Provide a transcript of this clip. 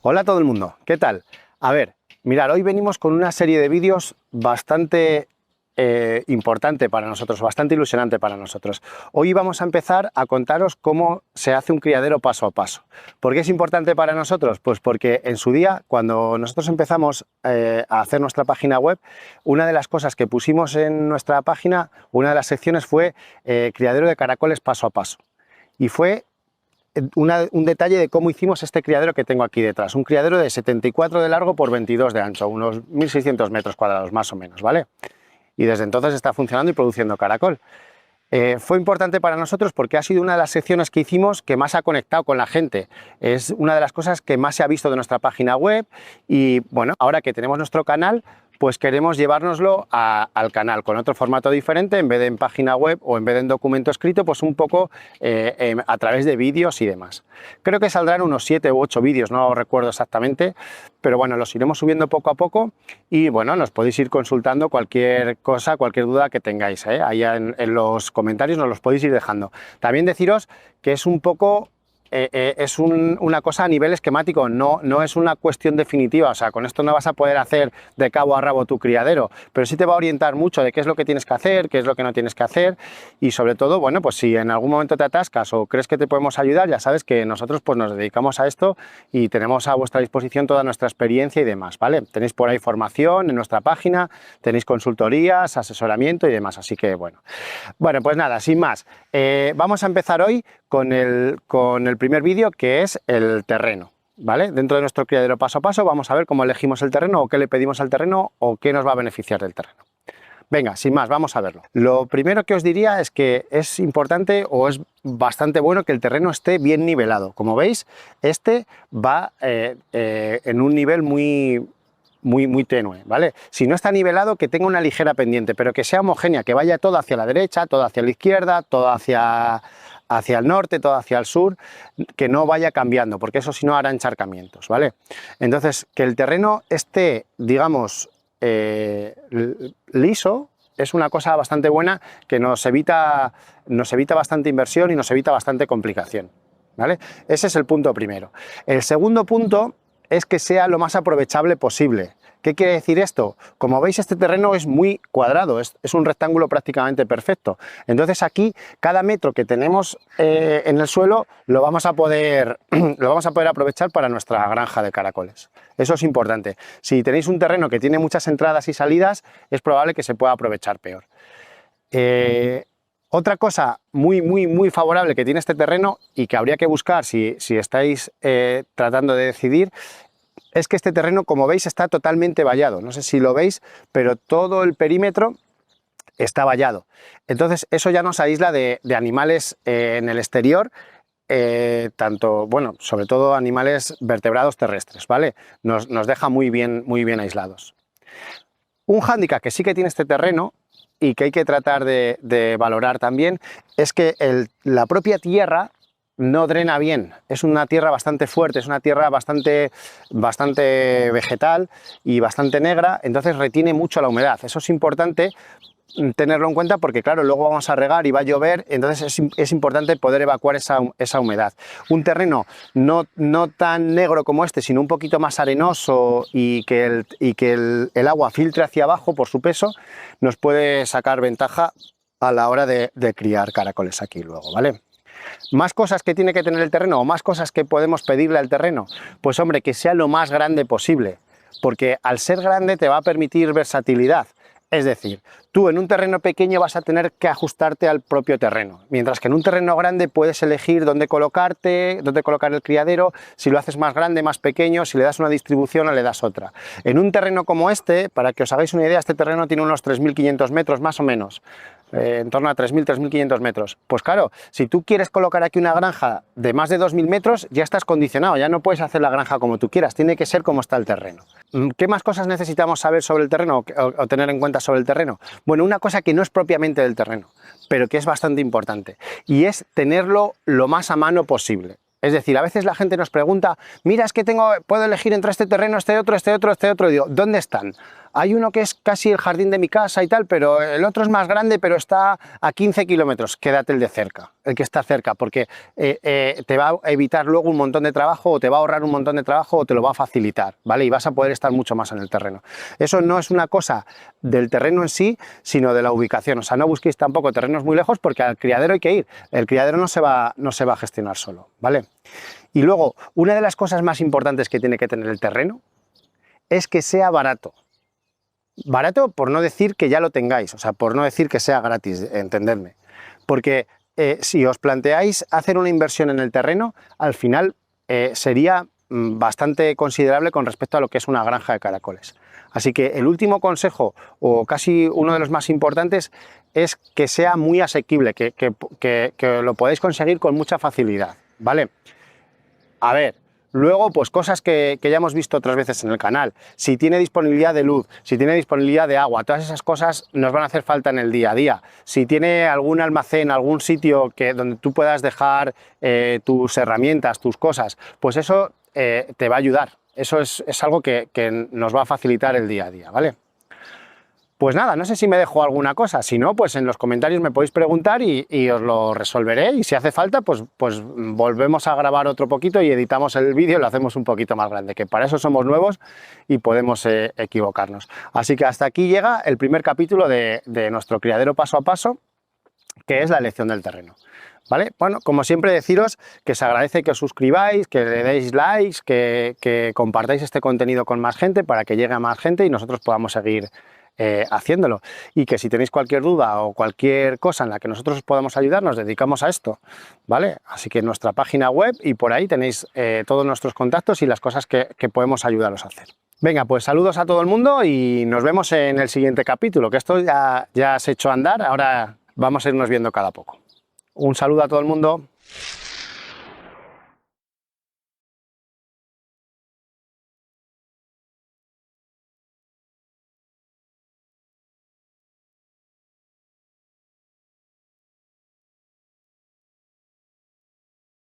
Hola a todo el mundo, ¿qué tal? A ver, mirad, hoy venimos con una serie de vídeos bastante importante para nosotros, bastante ilusionante para nosotros. Hoy vamos a empezar a contaros cómo se hace un criadero paso a paso. ¿Por qué es importante para nosotros? Pues porque en su día, cuando nosotros empezamos a hacer nuestra página web, una de las cosas que pusimos en nuestra página, una de las secciones fue criadero de caracoles paso a paso. Y fue un detalle de cómo hicimos este criadero que tengo aquí detrás. Un criadero de 74 de largo por 22 de ancho, unos 1600 metros cuadrados más o menos, ¿vale? Y desde entonces está funcionando y produciendo caracol. Fue importante para nosotros porque ha sido una de las secciones que hicimos que más ha conectado con la gente. Es una de las cosas que más se ha visto de nuestra página web y bueno, ahora que tenemos nuestro canal, pues queremos llevárnoslo al canal con otro formato diferente, en vez de en página web o en vez de en documento escrito, pues un poco a través de vídeos y demás. Creo que saldrán unos 7 u 8 vídeos, no recuerdo exactamente, pero bueno, los iremos subiendo poco a poco y bueno, nos podéis ir consultando cualquier cosa, cualquier duda que tengáis, ahí en los comentarios nos los podéis ir dejando. También deciros que es un poco... es una cosa a nivel esquemático, no es una cuestión definitiva, o sea, con esto no vas a poder hacer de cabo a rabo tu criadero, pero sí te va a orientar mucho de qué es lo que tienes que hacer, qué es lo que no tienes que hacer y sobre todo, bueno, pues si en algún momento te atascas o crees que te podemos ayudar, ya sabes que nosotros pues nos dedicamos a esto y tenemos a vuestra disposición toda nuestra experiencia y demás, ¿vale? Tenéis por ahí formación en nuestra página, tenéis consultorías, asesoramiento y demás, así que bueno, pues nada, sin más, vamos a empezar hoy con el primer vídeo, que es el terreno, ¿vale? Dentro de nuestro criadero paso a paso vamos a ver cómo elegimos el terreno o qué le pedimos al terreno o qué nos va a beneficiar del terreno. Venga, sin más, vamos a verlo. Lo primero que os diría es que es importante o es bastante bueno que el terreno esté bien nivelado. Como veis, este va en un nivel muy tenue, ¿vale? Si no está nivelado, que tenga una ligera pendiente, pero que sea homogénea, que vaya todo hacia la derecha, todo hacia la izquierda, todo hacia el norte, todo hacia el sur, que no vaya cambiando, porque eso si no hará encharcamientos, ¿vale? Entonces, que el terreno esté, digamos, liso, es una cosa bastante buena que nos evita bastante inversión y nos evita bastante complicación, ¿vale? Ese es el punto primero. El segundo punto es que sea lo más aprovechable posible. ¿Qué quiere decir esto? Como veis, este terreno es muy cuadrado, es un rectángulo prácticamente perfecto. Entonces aquí, cada metro que tenemos en el suelo lo vamos a poder aprovechar para nuestra granja de caracoles. Eso es importante. Si tenéis un terreno que tiene muchas entradas y salidas, es probable que se pueda aprovechar peor. Otra cosa muy favorable que tiene este terreno y que habría que buscar si estáis tratando de decidir, es que este terreno, como veis, está totalmente vallado. No sé si lo veis, pero todo el perímetro está vallado. Entonces eso ya nos aísla de animales en el exterior, sobre todo animales vertebrados terrestres, ¿vale? Nos deja muy bien aislados. Un hándicap que sí que tiene este terreno y que hay que tratar de valorar también es que la propia tierra no drena bien. Es una tierra bastante fuerte, es una tierra bastante vegetal y bastante negra, entonces retiene mucho la humedad. Eso es importante tenerlo en cuenta porque claro, luego vamos a regar y va a llover, entonces es importante poder evacuar esa humedad. Un terreno no tan negro como este, sino un poquito más arenoso y que el agua filtre hacia abajo por su peso, nos puede sacar ventaja a la hora de criar caracoles aquí luego, ¿vale? Más cosas que tiene que tener el terreno o más cosas que podemos pedirle al terreno, pues hombre, que sea lo más grande posible, porque al ser grande te va a permitir versatilidad. Es decir, tú en un terreno pequeño vas a tener que ajustarte al propio terreno, mientras que en un terreno grande puedes elegir dónde colocar el criadero, si lo haces más grande, más pequeño, si le das una distribución o le das otra. En un terreno como este, para que os hagáis una idea, este terreno tiene unos 3.500 metros más o menos, en torno a 3.500 metros. Pues claro, si tú quieres colocar aquí una granja de más de 2.000 metros, ya estás condicionado, ya no puedes hacer la granja como tú quieras, tiene que ser como está el terreno. ¿Qué más cosas necesitamos saber sobre el terreno o tener en cuenta sobre el terreno? Bueno, una cosa que no es propiamente del terreno, pero que es bastante importante, y es tenerlo lo más a mano posible. Es decir, a veces la gente nos pregunta, mira, es que puedo elegir entre este terreno, este otro, y digo, ¿dónde están? hay uno que es casi el jardín de mi casa y tal, pero el otro es más grande, pero está a 15 kilómetros. Quédate el de cerca, el que está cerca, porque te va a evitar luego un montón de trabajo, o te va a ahorrar un montón de trabajo, o te lo va a facilitar, ¿vale? Y vas a poder estar mucho más en el terreno. Eso no es una cosa del terreno en sí, sino de la ubicación. O sea, no busquéis tampoco terrenos muy lejos, porque al criadero hay que ir. El criadero no se va a gestionar solo, ¿vale? Y luego, una de las cosas más importantes que tiene que tener el terreno es que sea barato. Barato por no decir que ya lo tengáis, o sea, por no decir que sea gratis, entenderme. Porque si os planteáis hacer una inversión en el terreno, al final sería bastante considerable con respecto a lo que es una granja de caracoles. Así que el último consejo, o casi uno de los más importantes, es que sea muy asequible, que lo podéis conseguir con mucha facilidad, ¿vale? A ver, luego pues cosas que ya hemos visto otras veces en el canal. Si tiene disponibilidad de luz, si tiene disponibilidad de agua, todas esas cosas nos van a hacer falta en el día a día. Si tiene algún almacén, algún sitio donde tú puedas dejar tus herramientas, tus cosas, pues eso te va a ayudar. Eso es algo que nos va a facilitar el día a día, ¿vale? Pues nada, no sé si me dejo alguna cosa, si no, pues en los comentarios me podéis preguntar y os lo resolveré, y si hace falta, pues volvemos a grabar otro poquito y editamos el vídeo y lo hacemos un poquito más grande, que para eso somos nuevos y podemos equivocarnos. Así que hasta aquí llega el primer capítulo de nuestro criadero paso a paso, que es la elección del terreno. ¿Vale? Bueno, como siempre deciros que se agradece que os suscribáis, que le deis likes, que compartáis este contenido con más gente para que llegue a más gente y nosotros podamos seguir haciéndolo, y que si tenéis cualquier duda o cualquier cosa en la que nosotros os podamos ayudar, nos dedicamos a esto, ¿vale? Así que nuestra página web, y por ahí tenéis todos nuestros contactos y las cosas que podemos ayudaros a hacer. Venga, pues saludos a todo el mundo y nos vemos en el siguiente capítulo, que esto ya se ha hecho andar, ahora vamos a irnos viendo cada poco. Un saludo a todo el mundo.